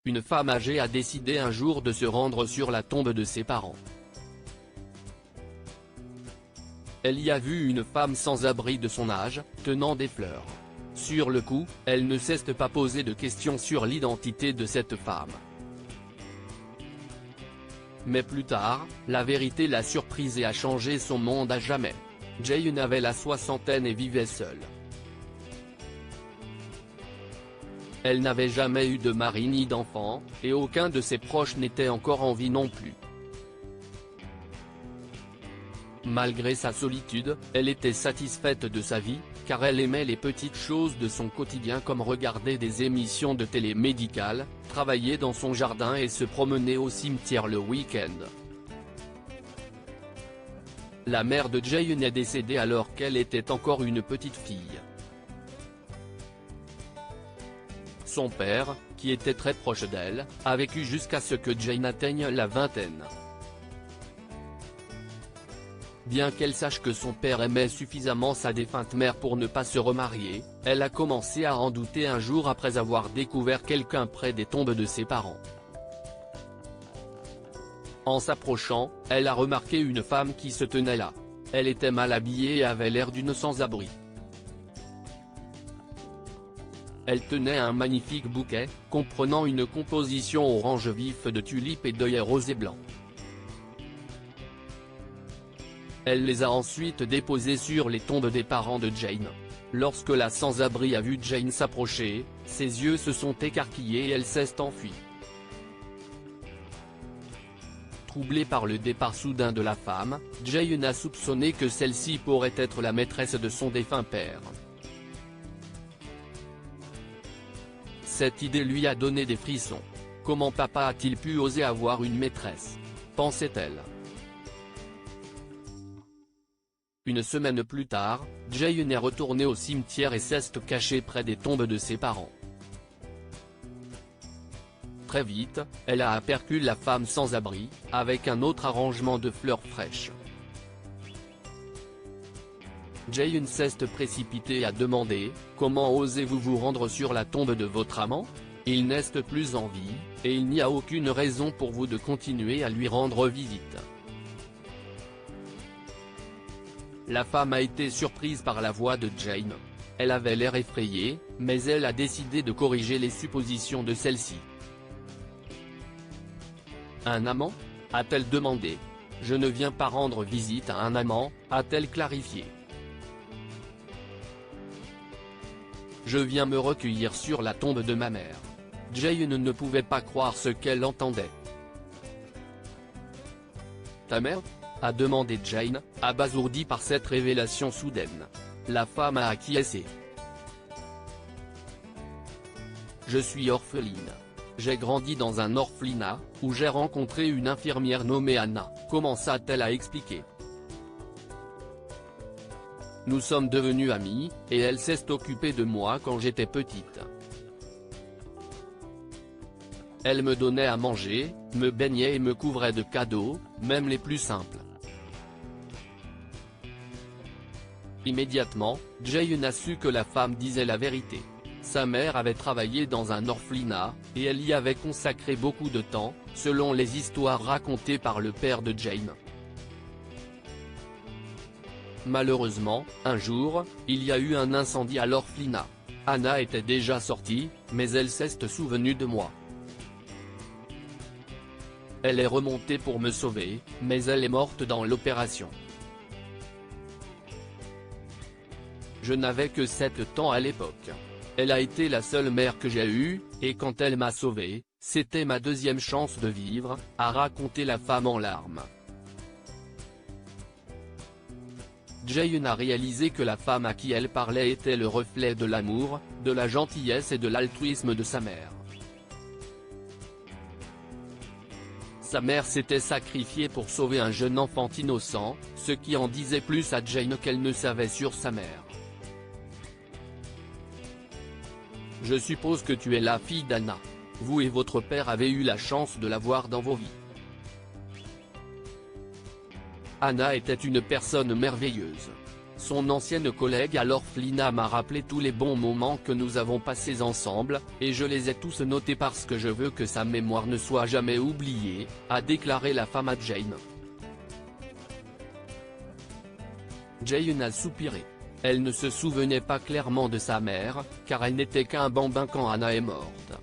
une femme âgée a décidé un jour de se rendre sur la tombe de ses parents. Elle y a vu une femme sans abri de son âge, tenant des fleurs. Sur le coup, elle ne cesse de pas poser de questions sur l'identité de cette femme. Mais plus tard, la vérité l'a surprise et a changé son monde à jamais. Jane avait la soixantaine et vivait seule. Elle n'avait jamais eu de mari ni d'enfant, et aucun de ses proches n'était encore en vie non plus. Malgré sa solitude, elle était satisfaite de sa vie, car elle aimait les petites choses de son quotidien comme regarder des émissions de télé médicales, travailler dans son jardin et se promener au cimetière le week-end. La mère de Jane est décédée alors qu'elle était encore une petite fille. Son père, qui était très proche d'elle, a vécu jusqu'à ce que Jane atteigne la vingtaine. Bien qu'elle sache que son père aimait suffisamment sa défunte mère pour ne pas se remarier, elle a commencé à en douter un jour après avoir découvert quelqu'un près des tombes de ses parents. En s'approchant, elle a remarqué une femme qui se tenait là. Elle était mal habillée et avait l'air d'une sans-abri. Elle tenait un magnifique bouquet, comprenant une composition orange vif de tulipes et d'œillets rosés blancs. Elle les a ensuite déposés sur les tombes des parents de Jane. Lorsque la sans-abri a vu Jane s'approcher, ses yeux se sont écarquillés et elle s'est enfuie. Troublée par le départ soudain de la femme, Jane a soupçonné que celle-ci pourrait être la maîtresse de son défunt père. Cette idée lui a donné des frissons. Comment papa a-t-il pu oser avoir une maîtresse? Pensait-elle. Une semaine plus tard, Jane est retournée au cimetière et s'est cachée près des tombes de ses parents. Très vite, elle a aperçu la femme sans abri, avec un autre arrangement de fleurs fraîches. Jane s'est précipitée et a demandé « Comment osez-vous vous rendre sur la tombe de votre amant? Il n'est plus en vie, et il n'y a aucune raison pour vous de continuer à lui rendre visite. » La femme a été surprise par la voix de Jane. Elle avait l'air effrayée, mais elle a décidé de corriger les suppositions de celle-ci. « Un amant ?» a-t-elle demandé. « Je ne viens pas rendre visite à un amant », a-t-elle clarifié. « Je viens me recueillir sur la tombe de ma mère. » Jane ne pouvait pas croire ce qu'elle entendait. « Ta mère ?» a demandé Jane, abasourdie par cette révélation soudaine. La femme a acquiescé. « Je suis orpheline. J'ai grandi dans un orphelinat, où j'ai rencontré une infirmière nommée Anna, commença-t-elle à expliquer. Nous sommes devenus amies, et elle s'est occupée de moi quand j'étais petite. Elle me donnait à manger, me baignait et me couvrait de cadeaux, même les plus simples. Immédiatement, Jane a su que la femme disait la vérité. Sa mère avait travaillé dans un orphelinat, et elle y avait consacré beaucoup de temps, selon les histoires racontées par le père de Jane. Malheureusement, un jour, il y a eu un incendie à l'orphelinat. Anna était déjà sortie, mais elle s'est souvenue de moi. Elle est remontée pour me sauver, mais elle est morte dans l'opération. Je n'avais que 7 ans à l'époque. Elle a été la seule mère que j'ai eue, et quand elle m'a sauvé, c'était ma deuxième chance de vivre, a raconté la femme en larmes. Jane a réalisé que la femme à qui elle parlait était le reflet de l'amour, de la gentillesse et de l'altruisme de sa mère. Sa mère s'était sacrifiée pour sauver un jeune enfant innocent, ce qui en disait plus à Jane qu'elle ne savait sur sa mère. Je suppose que tu es la fille d'Anna. Vous et votre père avez eu la chance de la voir dans vos vies. Anna était une personne merveilleuse. Son ancienne collègue à l'orphelinat m'a rappelé tous les bons moments que nous avons passés ensemble, et je les ai tous notés parce que je veux que sa mémoire ne soit jamais oubliée, a déclaré la femme à Jane. Jane a soupiré. Elle ne se souvenait pas clairement de sa mère, car elle n'était qu'un bambin quand Hannah est morte.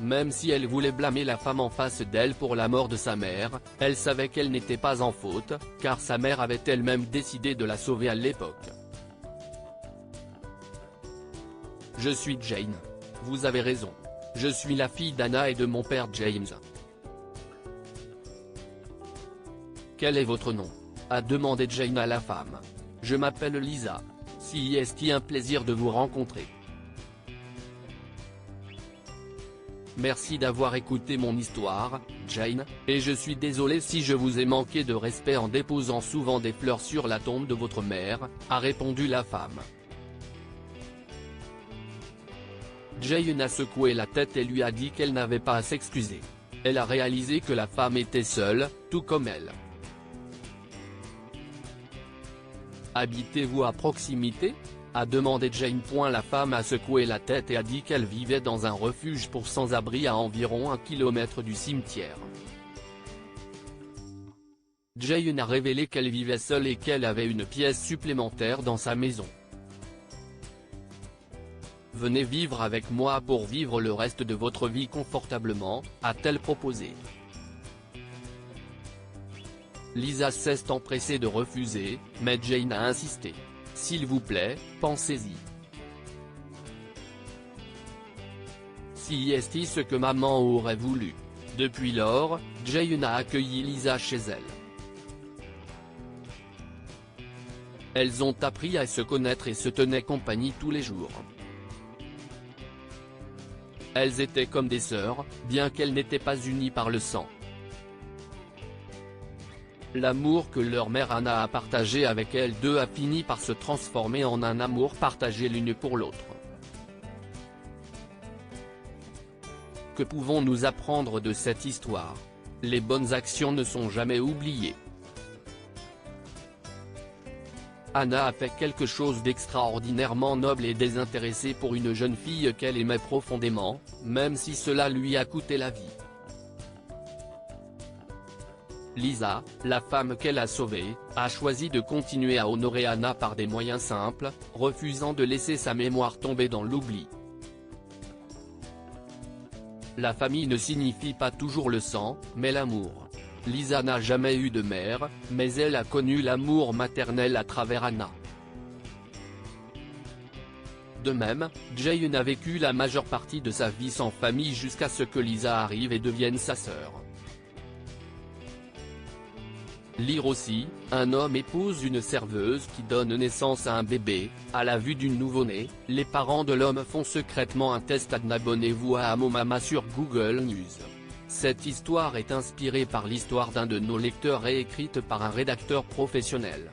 Même si elle voulait blâmer la femme en face d'elle pour la mort de sa mère, elle savait qu'elle n'était pas en faute, car sa mère avait elle-même décidé de la sauver à l'époque. Je suis Jane. Vous avez raison. Je suis la fille d'Hannah et de mon père James. Quel est votre nom ? A demandé Jane à la femme. Je m'appelle Lisa. C'est un plaisir de vous rencontrer. Merci d'avoir écouté mon histoire, Jane, et je suis désolé si je vous ai manqué de respect en déposant souvent des fleurs sur la tombe de votre mère, a répondu la femme. Jane a secoué la tête et lui a dit qu'elle n'avait pas à s'excuser. Elle a réalisé que la femme était seule, tout comme elle. Habitez-vous à proximité ? A demandé Jane. La femme a secoué la tête et a dit qu'elle vivait dans un refuge pour sans-abri à environ 1 km du cimetière. Jane a révélé qu'elle vivait seule et qu'elle avait une pièce supplémentaire dans sa maison. Venez vivre avec moi pour vivre le reste de votre vie confortablement, a-t-elle proposé. Lisa s'est empressée de refuser, mais Jane a insisté. S'il vous plaît, pensez-y. C'est ce que maman aurait voulu. Depuis lors, Jane a accueilli Lisa chez elle. Elles ont appris à se connaître et se tenaient compagnie tous les jours. Elles étaient comme des sœurs, bien qu'elles n'étaient pas unies par le sang. L'amour que leur mère Hannah a partagé avec elles deux a fini par se transformer en un amour partagé l'une pour l'autre. Que pouvons-nous apprendre de cette histoire ? Les bonnes actions ne sont jamais oubliées. Hannah a fait quelque chose d'extraordinairement noble et désintéressé pour une jeune fille qu'elle aimait profondément, même si cela lui a coûté la vie. Lisa, la femme qu'elle a sauvée, a choisi de continuer à honorer Hannah par des moyens simples, refusant de laisser sa mémoire tomber dans l'oubli. La famille ne signifie pas toujours le sang, mais l'amour. Lisa n'a jamais eu de mère, mais elle a connu l'amour maternel à travers Hannah. De même, Jane a vécu la majeure partie de sa vie sans famille jusqu'à ce que Lisa arrive et devienne sa sœur. Lire aussi, un homme épouse une serveuse qui donne naissance à un bébé. À la vue du nouveau-né, les parents de l'homme font secrètement un test. Abonnez-vous à Amomama sur Google News. Cette histoire est inspirée par l'histoire d'un de nos lecteurs et écrite par un rédacteur professionnel.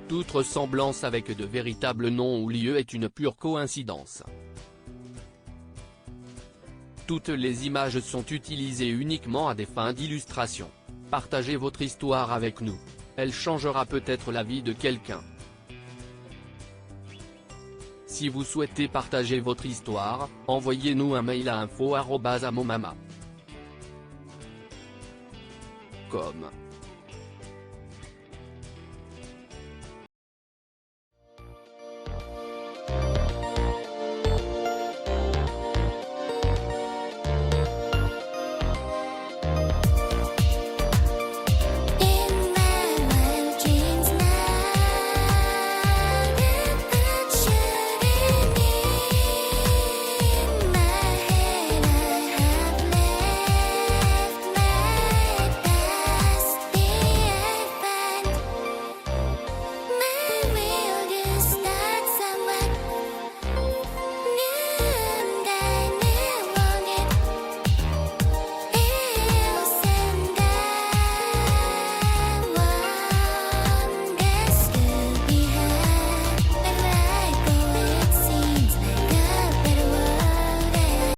Toute ressemblance avec de véritables noms ou lieux est une pure coïncidence. Toutes les images sont utilisées uniquement à des fins d'illustration. Partagez votre histoire avec nous. Elle changera peut-être la vie de quelqu'un. Si vous souhaitez partager votre histoire, envoyez-nous un mail à info@amomama.com.